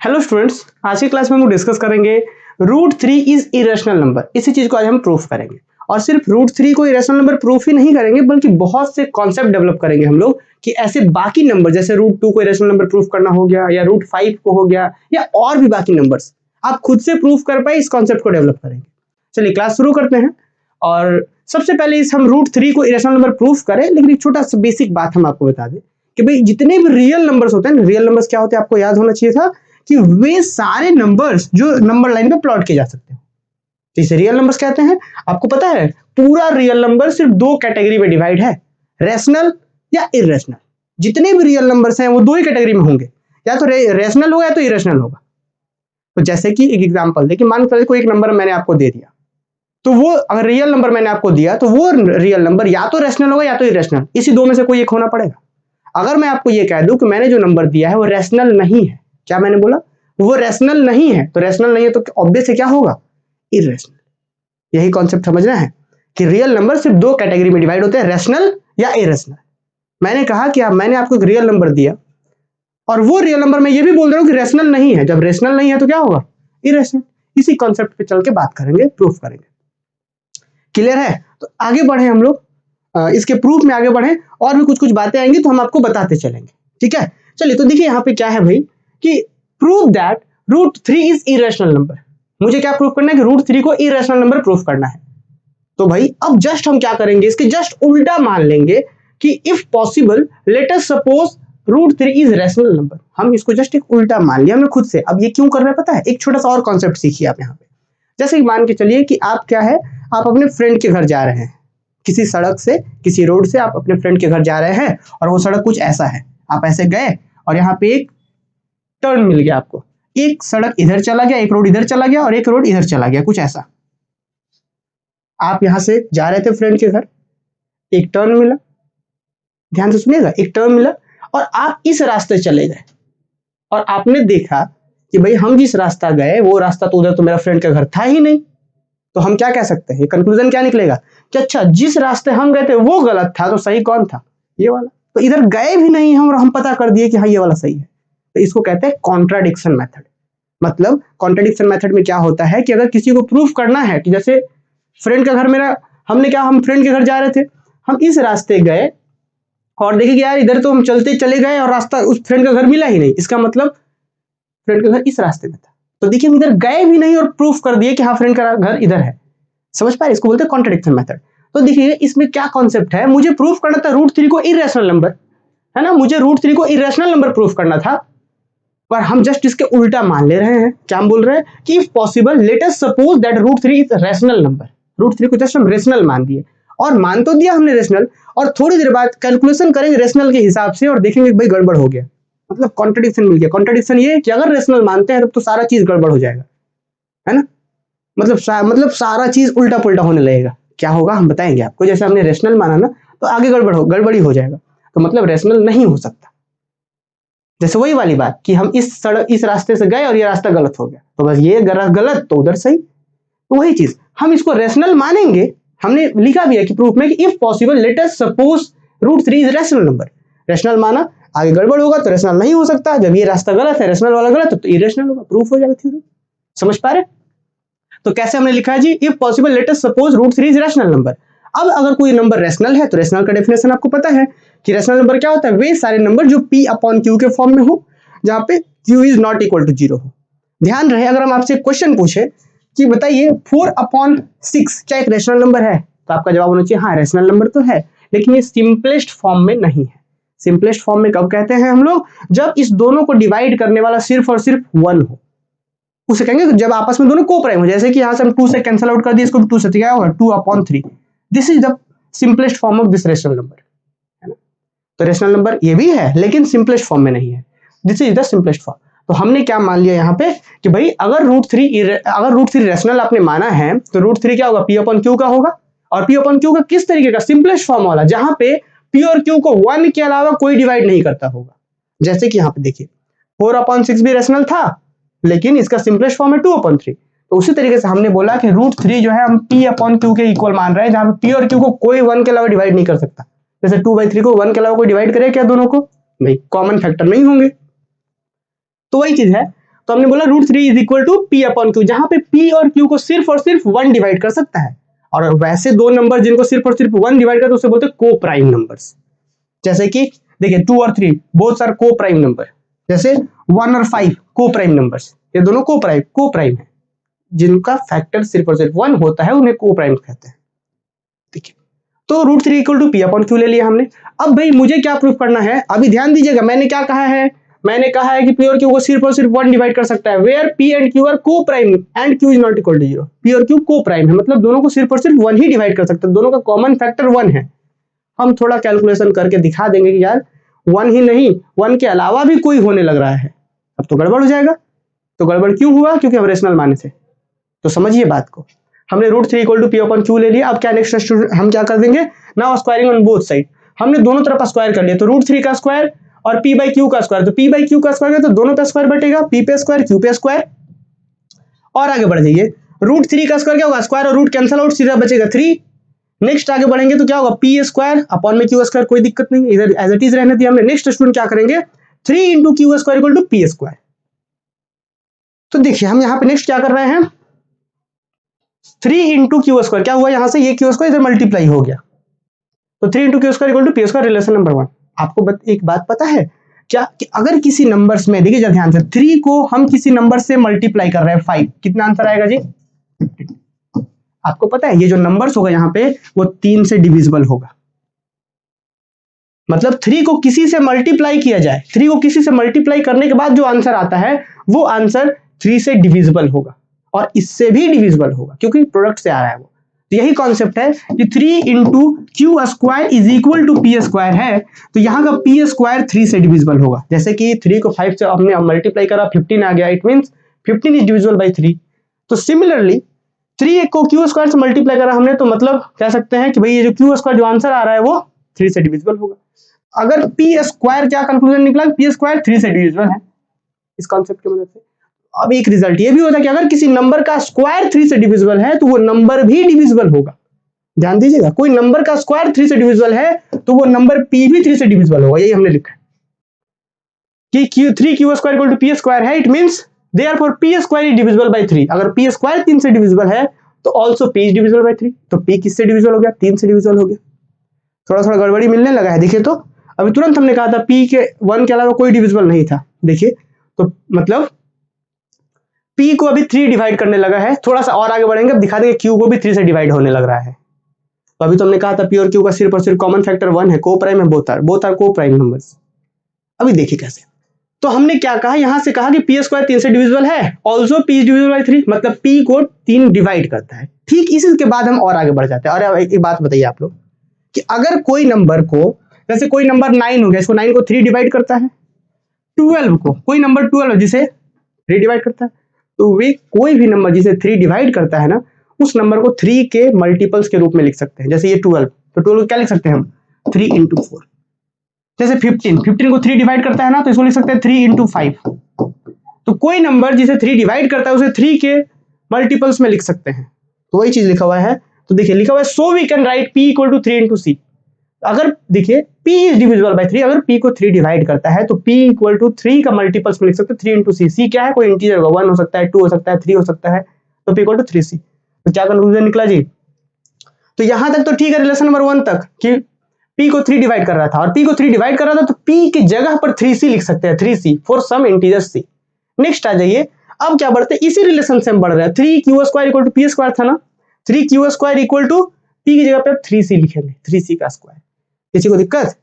Hello students, आज की class में हम डिस्कस करेंगे √3 इज इरेशनल नंबर। इसी चीज को आज हम प्रूफ करेंगे और सिर्फ √3 को इरेशनल नंबर प्रूफ ही नहीं करेंगे बल्कि बहुत से कॉन्सेप्ट डेवलप करेंगे हम लोग कि ऐसे बाकी नंबर जैसे √2 को इरेशनल नंबर प्रूफ करना हो गया या √5 को हो गया या और भी बाकी नंबर्स आप खुद से प्रूफ कर पाए, इस कॉन्सेप्ट को डेवलप करेंगे। चलिए क्लास शुरू करते हैं। और सबसे पहले इस हम √3 को इरेशनल नंबर प्रूफ करें, लेकिन एक छोटा सा बेसिक बात हम आपको बता दें कि भाई जितने भी रियल नंबर्स होते हैं, रियल नंबर्स क्या होते हैं आपको याद होना चाहिए था कि वे सारे नंबर्स जो नंबर लाइन पे प्लॉट किए जा सकते हैं, जिसे रियल नंबर्स कहते हैं। आपको पता है पूरा रियल नंबर सिर्फ दो कैटेगरी में डिवाइड है, रैशनल या इरेशनल। जितने भी रियल नंबर्स हैं वो दो ही कैटेगरी में होंगे, या तो रैशनल होगा या तो इरेशनल होगा। तो जैसे कि एक एग्जांपल देखिए, मान लीजिए कोई एक नंबर मैंने आपको दे दिया, तो वो अगर रियल नंबर मैंने आपको दिया तो वो रियल नंबर या तो रैशनल होगा या तो इरेशनल, इसी दो में से कोई एक होना पड़ेगा। अगर मैं आपको ये कह दूं कि मैंने जो नंबर दिया है वो रैशनल नहीं है, क्या मैंने बोला वो रैशनल नहीं है, तो रैशनल नहीं है तो ऑब्वियस है क्या होगा, इरेशनल। यही कॉन्सेप्ट समझना है कि रियल नंबर सिर्फ दो कैटेगरी में डिवाइड होते हैं, रैशनल या इरेशनल। मैंने कहा कि मैंने आपको एक रियल नंबर दिया और वो रियल नंबर मैं ये भी बोल रहा हूं कि रैशनल नहीं है। जब रैशनल नहीं है तो क्या होगा, इरेशनल। इसी कॉन्सेप्ट पे चल के बात करेंगे, प्रूफ करेंगे। क्लियर है? तो आगे बढ़े हम लोग, इसके प्रूफ में आगे बढ़े और भी कुछ कुछ बातें आएंगी तो हम आपको बताते चलेंगे, ठीक है। चलिए तो देखिए यहाँ पे क्या है भाई कि prove that √3 is irrational number. मुझे क्या प्रूफ करना है कि √3 को इरेशनल नंबर प्रूफ करना है। तो भाई अब जस्ट हम क्या करेंगे, इसके जस्ट उल्टा मान लेंगे कि if possible let us suppose √3 is rational number. हम इसको जस्ट एक उल्टा मान लिया हमने खुद से। अब ये क्यों कर रहे हैं पता है, एक छोटा सा और कॉन्सेप्ट सीखिए आप यहाँ पे। जैसे कि मान के चलिए कि आप क्या है, आप अपने फ्रेंड के घर जा रहे हैं, किसी सड़क से किसी रोड से आप अपने फ्रेंड के घर जा रहे हैं और वो सड़क कुछ ऐसा है, आप ऐसे गए और यहाँ पे एक टर्न मिल गया आपको, एक सड़क इधर चला गया, एक रोड इधर चला गया और एक रोड इधर चला गया, कुछ ऐसा। आप यहां से जा रहे थे फ्रेंड के घर, एक टर्न मिला, ध्यान से सुनिएगा, एक टर्न मिला और आप इस रास्ते चले गए और आपने देखा कि भाई हम जिस रास्ता गए वो रास्ता तो उधर तो मेरा फ्रेंड का घर था ही नहीं। तो हम क्या कह सकते हैं, कंक्लूजन क्या निकलेगा कि अच्छा जिस रास्ते हम गए थे वो गलत था, तो सही कौन था, ये वाला। तो इधर गए भी नहीं हम और हम पता कर दिए कि हाँ ये वाला सही है। तो इसको कहते हैं कॉन्ट्राडिक्शन मेथड। मतलब कॉन्ट्राडिक्शन मेथड में क्या होता है कि अगर किसी को प्रूफ करना है कि जैसे फ्रेंड का घर मेरा, हमने क्या, हम फ्रेंड के घर जा रहे थे, हम इस रास्ते गए और देखे कि यार इधर तो हम चलते चले गए और रास्ता उस फ्रेंड का घर मिला ही नहीं, इसका मतलब फ्रेंड का घर इस रास्ते में था। तो देखिए हम इधर गए भी नहीं और प्रूफ कर दिए कि हाँ फ्रेंड का घर इधर है। समझ पाए, इसको बोलते हैं कॉन्ट्राडिक्शन मेथड। तो देखिए इसमें क्या कॉन्सेप्ट है, मुझे प्रूफ करना था √3 को इरेशनल नंबर, है ना, मुझे √3 को इरेशनल नंबर प्रूफ करना था, पर हम जस्ट इसके उल्टा मान ले रहे हैं। क्या हम बोल रहे हैं कि if possible let us suppose that √3 is rational number. √3 को जस्ट हम रेशनल मान दिए और मान तो दिया हमने रेशनल, और थोड़ी देर बाद कैलकुलेशन करेंगे रेशनल के हिसाब से और देखेंगे भाई गड़बड़ हो गया, मतलब कॉन्ट्राडिक्शन मिल गया। कॉन्ट्राडिक्शन ये कि अगर रेशनल मानते हैं तब तो सारा चीज गड़बड़ हो जाएगा, है ना, मतलब सारा चीज उल्टा पुल्टा होने लगेगा। क्या होगा हम बताएंगे आपको। जैसे हमने रेशनल माना ना तो आगे गड़बड़ी हो जाएगा, तो मतलब रेशनल नहीं हो सकता। जैसे वही वाली बात कि हम इस रास्ते से गए और ये रास्ता गलत हो गया, तो बस ये गलत तो उधर सही। तो वही चीज हम इसको रेशनल मानेंगे। हमने लिखा भी है कि प्रूफ में कि if possible let us suppose √3 is rational number. Rational माना, आगे गड़बड़ होगा तो रेशनल नहीं हो सकता। जब ये रास्ता गलत है, रेशनल वाला गलत है, तो इरेशनल होगा, प्रूफ हो जाएगा थ्योरम। समझ पा रहे? तो कैसे हमने लिखा है जी, if possible let us suppose √3 is rational number. अब अगर कोई नंबर रैशनल है तो रैशनल का डेफिनेशन आपको पता है कि रैशनल नंबर क्या होता है, वे सारे नंबर जो P/Q के फॉर्म में हो, जहां पे Q is not equal to 0 हो। ध्यान रहे अगर हम आपसे क्वेश्चन पूछे कि बताइए 4/6 क्या एक रैशनल नंबर है, तो आपका जवाब होना चाहिए हाँ रैशनल नंबर तो है, लेकिन ये सिंपलेस्ट फॉर्म में नहीं है। सिंपलेस्ट फॉर्म में कब कहते हैं हम लोग, जब इस दोनों को डिवाइड करने वाला सिर्फ और सिर्फ 1 हो, उसे कहेंगे जब आपस में दोनों कोप्राइम हो। जैसे कि यहां से हम 2 से कैंसिल आउट कर दिए, इसको 2 से क्या होगा 2/3। This is the simplest form of this rational number, है ना। तो रैशनल नंबर ये भी है लेकिन सिंपलेस्ट फॉर्म में नहीं है। This is the simplest form. तो हमने क्या मान लिया यहाँ पे कि भाई अगर √3 रैशनल आपने माना है तो √3 क्या होगा, P/Q का होगा। और P/Q का किस तरीके का, सिंपलेस्ट फॉर्म वाला, जहां पे P और Q को 1 के अलावा कोई डिवाइड नहीं करता होगा। जैसे कि यहाँ पे देखिए 4/6 भी रैशनल था लेकिन इसका सिंपलेस्ट फॉर्म है 2/3। तो उसी तरीके से हमने बोला कि √3 जो है हम P/Q के इक्वल मान रहे हैं, जहां पे P और Q को कोई 1 के अलावा डिवाइड नहीं कर सकता। जैसे 2/3 को 1 के अलावा कोई डिवाइड करे क्या दोनों को, नहीं, कॉमन फैक्टर नहीं होंगे। तो वही चीज है, तो हमने बोला root 3 is equal to P upon Q, जहां पे पी और क्यू को सिर्फ और सिर्फ 1 डिवाइड कर सकता है। और वैसे दो नंबर जिनको सिर्फ और सिर्फ 1 डिवाइड करते हैं उसे बोलते हैं को प्राइम नंबर्स। जैसे कि देखिए 2 और 3 बोथ आर को प्राइम नंबर, जैसे 1 और 5 को प्राइम नंबर्स, ये दोनों को प्राइम है। जिनका फैक्टर सिर्फ और सिर्फ 1 होता है उन्हें को प्राइम कहते हैं। ठीक है, तो root 3 equal to P upon Q ले लिया हमने। अब भाई मुझे क्या प्रूफ करना है, अभी ध्यान दीजिएगा, मैंने क्या कहा है, मैंने कहा है कि पी और क्यू को सिर्फ और सिर्फ 1 डिवाइड कर सकता है, where P and Q are को prime and Q is not equal to 0। P और क्यू को प्राइम है, मतलब दोनों को सिर्फ और सिर्फ 1 ही डिवाइड कर सकते हैं, दोनों का कॉमन फैक्टर 1 है। हम थोड़ा कैलकुलेशन करके दिखा देंगे कि यार 1 ही नहीं, 1 के अलावा भी कोई होने लग रहा है, अब तो गड़बड़ हो जाएगा। तो गड़बड़ क्यों हुआ, क्योंकि हम रेशनल माने थे। तो समझिए बात को, हमने root 3 equal to P upon Q ले लिया। अब क्या नेक्स्ट हम क्या कर देंगे, now squaring on both side, हमने दोनों तरफ स्क्वायर कर लिया। तो रूट 3 का स्क्वायर और पी बाई क्यू का स्क्वायर, तो पी बाई क्यू का स्क्वायर तो दोनों पे स्क्वायर बटेगा, पी पे स्क्वायर क्यू पे स्क्वायर। और आगे बढ़ जाइए, रूट 3 का स्क्वायर क्या होगा, स्क्वायर और रूट कैंसिल आउट, सीधा बचेगा 3। नेक्स्ट आगे बढ़ेंगे तो क्या होगा, पी स्क्वायर अपॉन में क्यू स्क्वायर, कोई दिक्कत नहीं, इधर एज इट इज रहने दिया हमने। नेक्स्ट स्टूडेंट क्या करेंगे, 3 into q square equal to P square. तो देखिए हम यहाँ पे नेक्स्ट क्या कर रहे हैं, 3 इंटू क्यू स्क्वायर, क्या हुआ यहाँ से ये क्यू स्क्वायर इधर मल्टीप्लाई हो गया, तो 3 into q square equal to P square, relation number 1। आपको एक बात पता है क्या, कि अगर किसी नंबर्स में, देखिए ध्यान से, 3 को हम किसी नंबर से मल्टीप्लाई कर रहे हैं 5, कितना आंसर आएगा जी 15। आपको पता है ये जो नंबर्स होगा यहाँ पे वो 3 से डिविजिबल होगा, मतलब 3 को किसी से मल्टीप्लाई किया जाए, 3 को किसी से मल्टीप्लाई करने के बाद जो आंसर आता है वो आंसर 3 से डिविजिबल होगा और इससे भी डिविजिबल होगा, क्योंकि प्रोडक्ट से आ रहा है वो। तो यही कॉन्सेप्ट है कि 3 into q square is equal to P square है, तो यहाँ का पी स्क्वायर 3 से डिविजिबल होगा। जैसे कि 3 को 5 से हमने मल्टीप्लाई करा, 15 आ गया, it means 15 is divisible by 3। तो सिमिलरली 3 को क्यू स्क्वायर से मल्टीप्लाई करा हमने, तो मतलब कह सकते हैं कि भाई ये जो क्यू स्क्वायर जो आंसर आ रहा है वो 3 से डिविजिबल होगा। अगर पी स्क्वायर, क्या कंक्लूजन निकला, पी स्क्वायर 3 से डिविजिबल है इस कॉन्सेप्ट की मदद से। अब एक रिजल्ट ये भी होता है कि अगर किसी नंबर का स्क्वायर 3 से डिविजिबल है तो वो नंबर भी डिविजिबल होगा। ध्यान दीजिएगा, कोई नंबर का स्क्वायर 3 से डिविजिबल है तो वो नंबर p भी 3 से डिविजिबल होगा, यही हमने लिखा है कि 3 Q square equal to P square है, it means therefore P square is divisible by 3। अगर पी स्क्वायर 3 से डिविजिबल है तो also p is divisible by 3, तो p किससे डिविजिबल हो गया, 3 से डिविजिबल हो गया। थोड़ा थोड़ा गड़बड़ी मिलने लगा है, देखिए तो अभी तुरंत हमने कहा था p के 1 के अलावा कोई डिविजिबल नहीं था, देखिए तो मतलब p को अभी 3 डिवाइड करने लगा है। थोड़ा सा और आगे बढ़ेंगे, अब दिखा देंगे q को भी 3 से डिवाइड होने लग रहा है। तो अभी तो हमने कहा था p और q का सिर्फ और सिर्फ कॉमन फैक्टर 1 है, को प्राइम है, बोथ आर को प्राइम नंबर्स। अभी देखिए कैसे, तो हमने क्या कहा, यहां से कहा कि पी स्क्वायर 3 से डिविजिबल है, also p is divisible by 3, मतलब p को 3 डिवाइड करता है। ठीक इसी के बाद हम और आगे बढ़ जाते हैं। और एक बात बताइए आप लोग कि अगर कोई नंबर को, जैसे कोई नंबर 9 हो गया, इसको 9 को 3 डिवाइड करता है, 12 को, कोई नंबर 12 जिसे 3 डिवाइड करता है, तो वे कोई भी नंबर जिसे 3 डिवाइड करता है ना, उस नंबर को 3 के मल्टीपल्स के रूप में लिख सकते हैं। जैसे ये 12, तो 12 को क्या लिख सकते हैं हम, 3 इंटू 4। जैसे 15 को 3 डिवाइड करता है ना, तो इसको लिख सकते हैं 3 इंटू 5। तो कोई नंबर जिसे 3 डिवाइड करता है उसे 3 के मल्टीपल्स में लिख सकते हैं, तो वही चीज लिखा हुआ है। तो देखिए लिखा हुआ है so we can write p equal to 3 into C. अगर देखिए p इज डिविजिबल बाय 3, अगर p को 3 डिवाइड करता है तो p इक्वल टू 3 का मल्टीपल्स में लिख सकते हैं 3 इंटू सी। सी क्या है, कोई इंटीजर होगा, 1 हो सकता है, 2 हो सकता है, 3 हो सकता है, तो p इक्वल टू 3c। तो क्या कंक्लूजन निकला जी, तो यहां तक तो ठीक है, रिलेशन नंबर 1 तक कि p को 3 डिवाइड कर रहा था, और p को 3 डिवाइड कर रहा था तो p की जगह पर 3c लिख सकते हैं, 3c for some integer c। Next आ जाइए, अब क्या बढ़ते हैं, इसी रिलेशन से हम बढ़ रहे हैं, 3 Q square equal to P square था ना, 3 Q square equal to p की जगह पे 3c लिखेंगे, 3c का स्क्वायर। किसी को दिक्कत,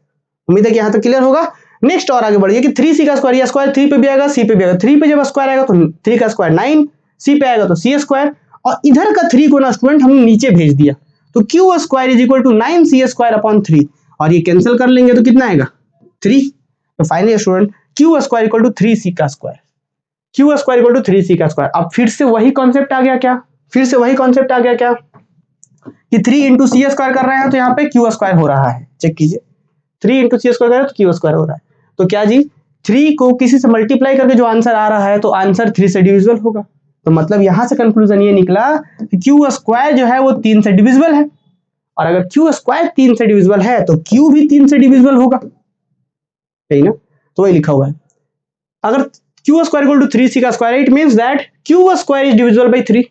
उम्मीद है कि यहां तक क्लियर होगा। नेक्स्ट और आगे बढ़िए कि 3c का स्क्वायर, या स्क्वायर 3 पे भी आएगा, c पे भी आएगा, 3 पे जब स्क्वायर आएगा तो 3 का स्क्वायर 9, c पे आएगा तो c स्क्वायर, और इधर का 3 को ना स्टूडेंट हमने नीचे भेज दिया, तो q square is equal to 9c square upon 3, और ये कैंसिल कर लेंगे तो कितना आएगा 3। तो finally student q square equal to 3c का square, q square equal to 3c का स्क्वायर। अब फिर से वही कॉन्सेप्ट आ गया क्या, फिर से वही कॉन्सेप्ट आ गया क्या कि 3 इंटू सी स्क्वायर कर रहे हैं तो यहाँ पे क्यू स्क्वायर हो रहा है, चेक कीजिए, 3 इंटू सी स्क्वायर कर रहे हैं तो क्यू स्क्वायर हो रहा है। तो क्या जी, 3 को किसी से मल्टीप्लाई करके जो आंसर आ रहा है तो आंसर 3 से डिविजिबल होगा। तो मतलब यहां से कंक्लूजन ये निकला कि क्यू स्क्वायर जो है वो 3 से डिविजिबल है, और अगर क्यू स्क्वायर 3 से डिविजिबल है तो क्यू भी 3 से डिविजिबल होगा, सही ना। तो वही लिखा हुआ है, अगर Q square equal to 3c का square, it means that Q square is divisible by 3,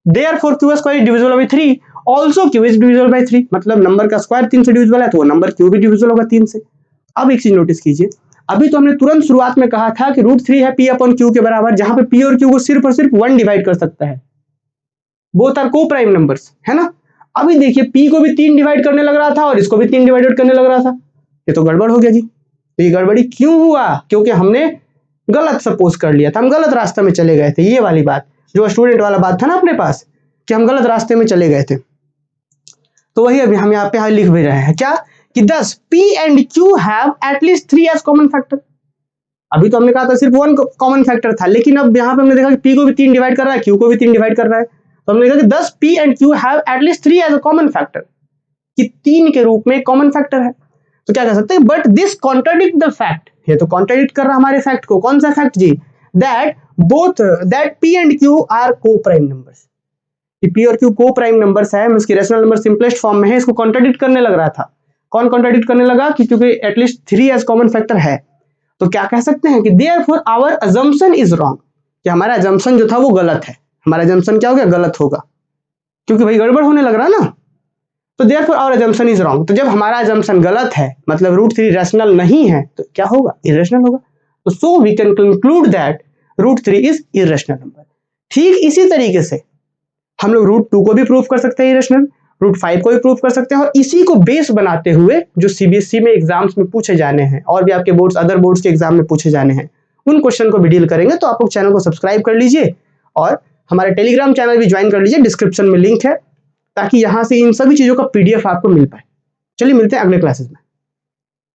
therefore Q square is divisible by 3, also Q is divisible by 3, मतलब नंबर का स्क्वायर 3 से डिविजिबल है तो वो नंबर क्यू भी डिविजिबल होगा 3 से। अब एक चीज नोटिस कीजिए, अभी तो हमने तुरंत शुरुआत में कहा था कि √3 है p अपॉन q के बराबर, जहां पे p और q को सिर्फ और सिर्फ 1 डिवाइड कर सकता है, बोथ आर को प्राइम नंबर्स, है ना। अभी देखिए p को भी 3 डिवाइड करने लग रहा था और इसको भी 3 डिवाइडेड करने लग रहा था, ये तो गड़बड़ हो गया जी। तो ये गड़बड़ी क्यों हुआ? क्योंकि हमने गलत सपोज कर लिया था, हम गलत रास्ते में चले गए थे। ये वाली बात जो स्टूडेंट वाला बात था ना अपने पास कि हम गलत रास्ते में चले गए थे, तो वही अभी हम यहाँ पे लिख भी रहे हैं क्या कि thus p and q have at least 3 as common factor। अभी तो हमने कहा था सिर्फ 1 कॉमन फैक्टर था, लेकिन अब यहाँ पे हमने देखा कि p को भी 3 डिवाइड कर रहा है, q को भी 3 डिवाइड कर रहा है, तो हमने देखा कि thus p and q have at least 3 as a common factor, कि 3 के रूप में कॉमन फैक्टर है। तो क्या कह सकते हैं, but this contradict the fact, ये तो कॉन्ट्राडिक्ट कर रहा हमारे फैक्ट को। कौन सा फैक्ट जी? That p and q are को प्राइम नंबर्स, कि p और q को प्राइम नंबर्स है, मींस कि रैशनल नंबर सिंपलेस्ट फॉर्म में है, इसको कॉन्ट्राडिक्ट करने लग रहा था। कौन कॉन्ट्राडिक्ट करने लगा? कि क्योंकि एटलीस्ट 3 एज कॉमन फैक्टर है। तो क्या कह सकते हैं कि therefore our assumption is wrong, कि हमारा अजम्पशन जो था वो गलत है। हमारा अजम्पशन क्या हो गया? गलत होगा, क्योंकि भाई गड़बड़ होने लग रहा ना। तो therefore our assumption is wrong, तो जब हमारा अजम्पशन गलत है मतलब √3 रैशनल नहीं है तो क्या होगा? इरेशनल होगा। तो so we can conclude that √3 is irrational number. ठीक इसी तरीके से हम लोग √2 को भी प्रूव कर सकते हैं इरेशनल, √5 को भी प्रूव कर सकते हैं, और इसी को बेस बनाते हुए जो सीबीएसई में एग्जाम्स में पूछे जाने हैं और भी आपके बोर्ड्स अदर बोर्ड्स के एग्जाम में पूछे जाने हैं, उन क्वेश्चन को भी डील करेंगे। तो आप लोग चैनल को सब्सक्राइब कर लीजिए और हमारे टेलीग्राम चैनल भी ज्वाइन कर लीजिए, डिस्क्रिप्शन में लिंक है, ताकि यहाँ से इन सभी चीज़ों का PDF आपको मिल पाए। चलिए मिलते हैं अगले क्लासेस में।